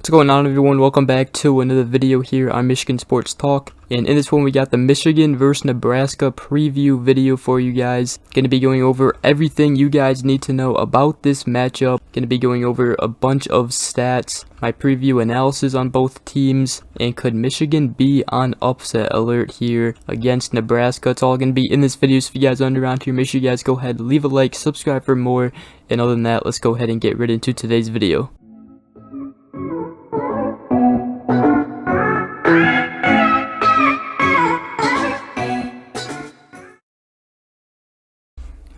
What's going on, everyone? Welcome back to another video here on Michigan Sports Talk. And in this one, we got the Michigan versus Nebraska preview video for you guys. Going to be going over everything you guys need to know about this matchup. Going to be going over a bunch of stats, my preview analysis on both teams, and could Michigan be on upset alert here against Nebraska? It's all going to be in this video. So if you guys are around here, make sure you guys go ahead, leave a like, subscribe for more. And other than that, let's go ahead and get right into today's video.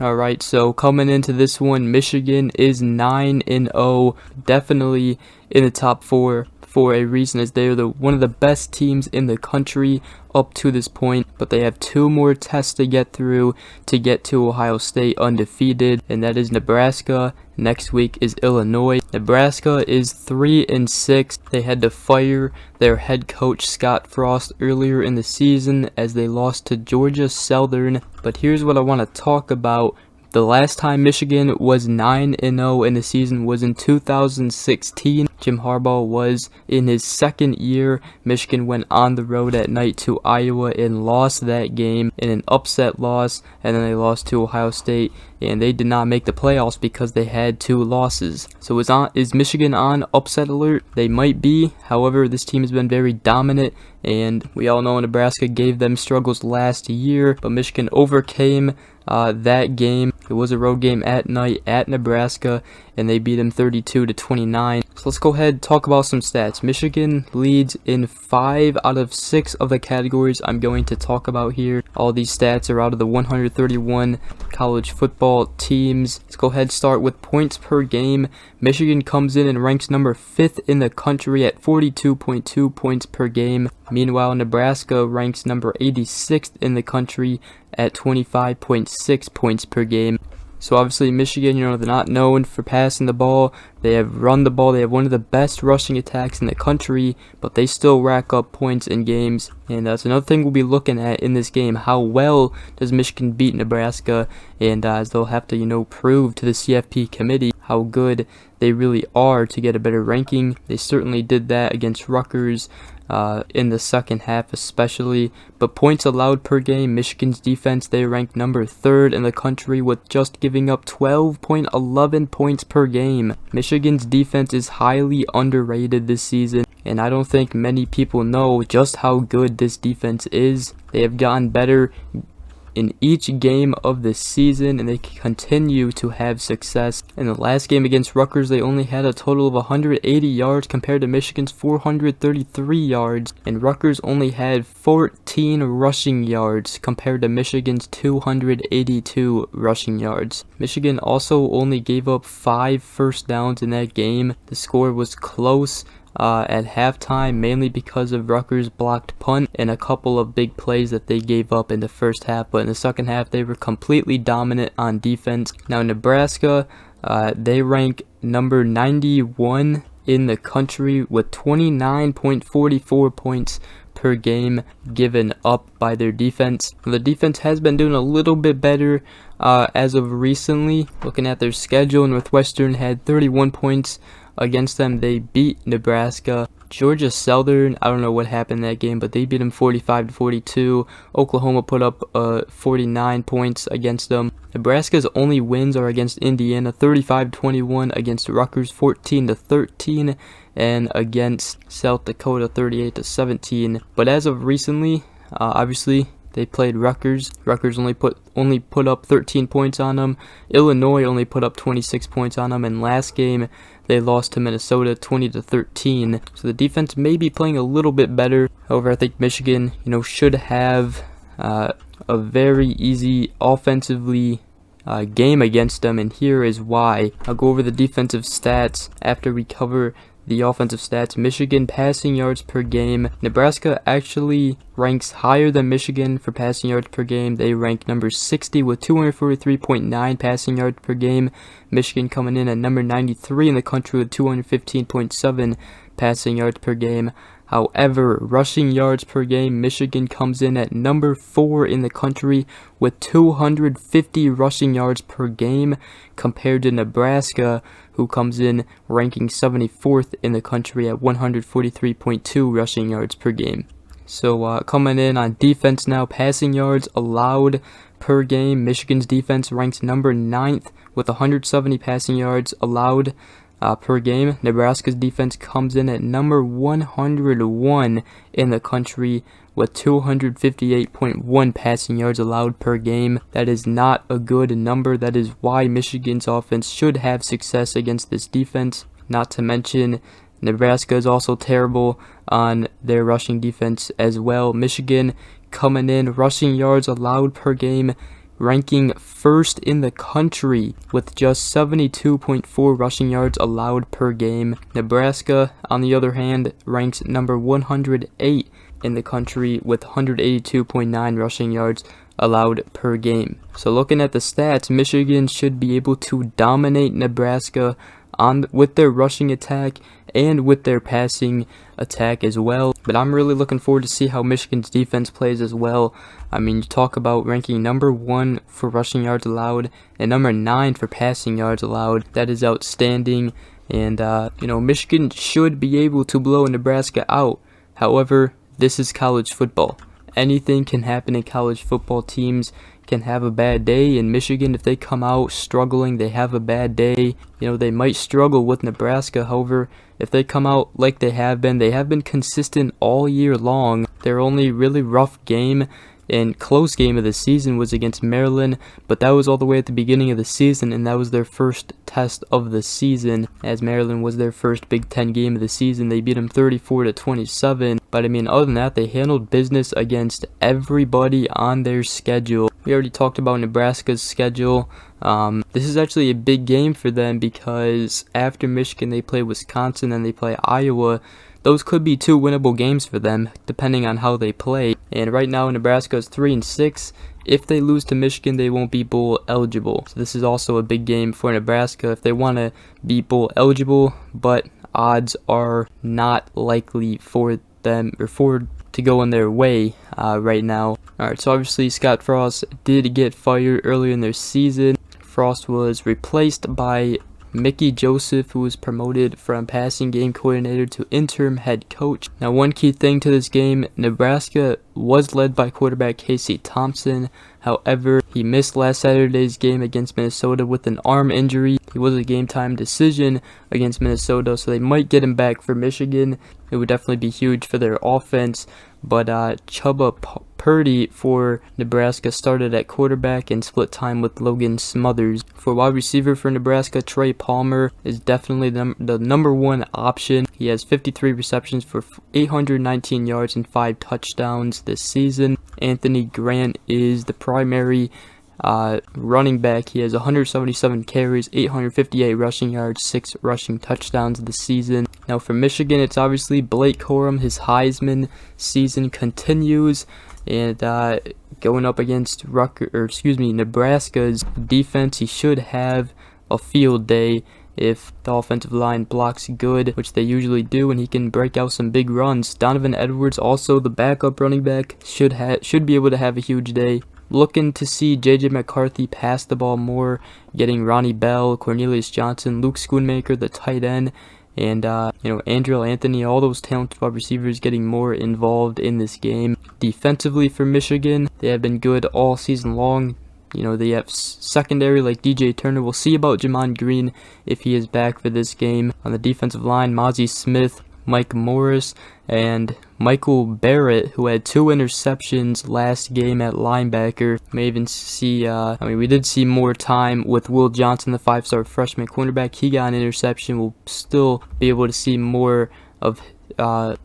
Alright, so coming into this one, Michigan is 9-0, definitely in the top 4 for a reason, as they're one of the best teams in the country up to this point, but they have 2 more tests to get through to get to Ohio State undefeated, and that is Nebraska. Next week is Illinois. Nebraska is 3-6. They had to fire their head coach Scott Frost earlier in the season as they lost to Georgia Southern. But here's what I want to talk about. The last time Michigan was 9-0 in the season was in 2016. Jim Harbaugh was in his second year. Michigan went on the road at night to Iowa and lost that game in an upset loss, and then they lost to Ohio State, and they did not make the playoffs because they had 2 losses. So is Michigan on upset alert? They might be. However, this team has been very dominant, and we all know Nebraska gave them struggles last year, but Michigan overcame that game. It was a road game at night at Nebraska, and they beat them 32-29. So let's go ahead and talk about some stats. Michigan leads in 5 out of 6 of the categories I'm going to talk about here. All these stats are out of the 131 college football teams. Let's go ahead and start with points per game. Michigan comes in and ranks number 5th in the country at 42.2 points per game. Meanwhile, Nebraska ranks number 86th in the country at 25.6 points per game. So obviously Michigan, they're not known for passing the ball. They have run the ball. They have one of the best rushing attacks in the country, but they still rack up points in games. And that's another thing we'll be looking at in this game. How well does Michigan beat Nebraska? And as they'll have to, prove to the CFP committee how good they really are to get a better ranking. They certainly did that against Rutgers in the second half especially. But points allowed per game, Michigan's defense, they ranked number 3rd in the country with just giving up 12.11 points per game. Michigan's defense is highly underrated this season, and I don't think many people know just how good this defense is. They have gotten better in each game of the season, and they continue to have success. In the last game against Rutgers, they only had a total of 180 yards compared to Michigan's 433 yards, and Rutgers only had 14 rushing yards compared to Michigan's 282 rushing yards. Michigan also only gave up 5 first downs in that game. The score was close at halftime, mainly because of Rutgers' blocked punt and a couple of big plays that they gave up in the first half, but in the second half they were completely dominant on defense. Now Nebraska, they rank number 91 in the country with 29.44 points per game given up by their defense. The defense has been doing a little bit better as of recently. Looking at their schedule, Northwestern had 31 points against them. They beat Nebraska. Georgia Southern, I don't know what happened in that game, but they beat them 45-42. Oklahoma put up 49 points against them. Nebraska's only wins are against Indiana, 35-21, against Rutgers, 14-13, and against South Dakota, 38-17. But as of recently, obviously they played Rutgers. Rutgers only put up 13 points on them. Illinois only put up 26 points on them. And last game, they lost to Minnesota 20-13. So the defense may be playing a little bit better. However, I think Michigan, should have a very easy offensively game against them. And here is why. I'll go over the defensive stats after we cover the offensive stats. Michigan passing yards per game. Nebraska actually ranks higher than Michigan for passing yards per game. They rank number 60 with 243.9 passing yards per game. Michigan coming in at number 93 in the country with 215.7 passing yards per game. However, rushing yards per game, Michigan comes in at number 4 in the country with 250 rushing yards per game, compared to Nebraska, who comes in ranking 74th in the country at 143.2 rushing yards per game. So coming in on defense now, passing yards allowed per game, Michigan's defense ranks number 9th with 170 passing yards allowed per game. Nebraska's defense comes in at number 101 in the country with 258.1 passing yards allowed per game. That is not a good number. That is why Michigan's offense should have success against this defense. Not to mention, Nebraska is also terrible on their rushing defense as well. Michigan coming in rushing yards allowed per game, ranking first in the country with just 72.4 rushing yards allowed per game. Nebraska, on the other hand, ranks number 108 in the country with 182.9 rushing yards allowed per game. So looking at the stats, Michigan should be able to dominate Nebraska with their rushing attack and with their passing attack as well. But I'm really looking forward to see how Michigan's defense plays as well. I mean, you talk about ranking number 1 for rushing yards allowed and number 9 for passing yards allowed. That is outstanding. And, Michigan should be able to blow Nebraska out. However, this is college football. Anything can happen in college football. Teams can have a bad day. In Michigan, if they come out struggling, they have a bad day. They might struggle with Nebraska. However, if they come out like they have been consistent all year long. Their only really rough game and close game of the season was against Maryland, but that was all the way at the beginning of the season, and that was their first test of the season, as Maryland was their first Big Ten game of the season. They beat them 34-27, but I mean, other than that, they handled business against everybody on their schedule. We already talked about Nebraska's schedule. This is actually a big game for them because after Michigan, they play Wisconsin and they play Iowa. Those could be 2 winnable games for them, depending on how they play. And right now, Nebraska is 3-6. If they lose to Michigan, they won't be bowl eligible. So this is also a big game for Nebraska if they want to be bowl eligible, but odds are not likely for them to go in their way right now. Alright, so obviously Scott Frost did get fired earlier in their season. Frost was replaced by Mickey Joseph, who was promoted from passing game coordinator to interim head coach. Now, one key thing to this game, Nebraska was led by quarterback Casey Thompson. However, he missed last Saturday's game against Minnesota with an arm injury. It was a game time decision against Minnesota, so they might get him back for Michigan. It would definitely be huge for their offense. But Chubba Purdy for Nebraska started at quarterback and split time with Logan Smothers. For wide receiver for Nebraska, Trey Palmer is definitely the number 1 option. He has 53 receptions for 819 yards and 5 touchdowns this season. Anthony Grant is the primary running back. He has 177 carries, 858 rushing yards, 6 rushing touchdowns this season. Now for Michigan, it's obviously Blake Corum. His Heisman season continues, and going up against Nebraska's defense, he should have a field day if the offensive line blocks good, which they usually do, and he can break out some big runs. Donovan Edwards, also the backup running back, should be able to have a huge day. Looking to see J.J. McCarthy pass the ball more, getting Ronnie Bell, Cornelius Johnson, Luke Schoonmaker, the tight end, and Andrew Anthony, all those talented wide receivers getting more involved in this game. Defensively for Michigan, they have been good all season long. They have secondary like DJ Turner. We'll see about Jamon Green if he is back for this game. On the defensive line, Mozzie Smith, Mike Morris, and Michael Barrett, who had 2 interceptions last game at linebacker. May even see, we did see more time with Will Johnson, the 5-star freshman cornerback. He got an interception. We'll still be able to see more of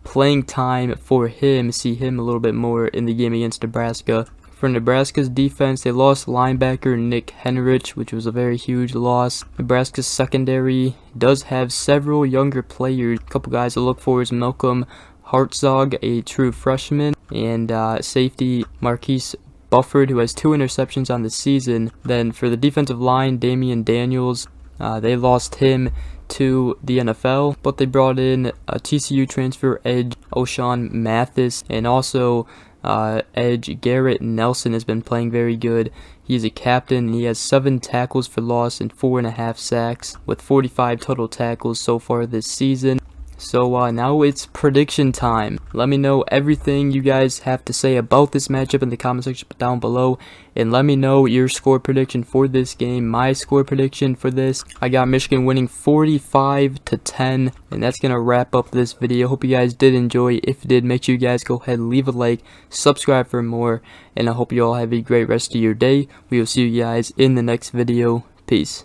playing time for him, see him a little bit more in the game against Nebraska. For Nebraska's defense, they lost linebacker Nick Henrich, which was a very huge loss. Nebraska's secondary does have several younger players. A couple guys to look for is Malcolm Hartzog, a true freshman, and safety Marquise Bufford, who has 2 interceptions on the season. Then for the defensive line, Damian Daniels, they lost him to the NFL, but they brought in a TCU transfer edge, O'Shawn Mathis, and also edge Garrett Nelson has been playing very good. He's a captain. He has 7 tackles for loss and 4.5 sacks with 45 total tackles so far this season. So now it's prediction time. Let me know everything you guys have to say about this matchup in the comment section down below, and let me know your score prediction for this game. My score prediction for this, I got Michigan winning 45-10, and that's gonna wrap up this video. Hope you guys did enjoy. If you did, make sure you guys go ahead and leave a like, subscribe for more, and I hope you all have a great rest of your day. We will see you guys in the next video. Peace.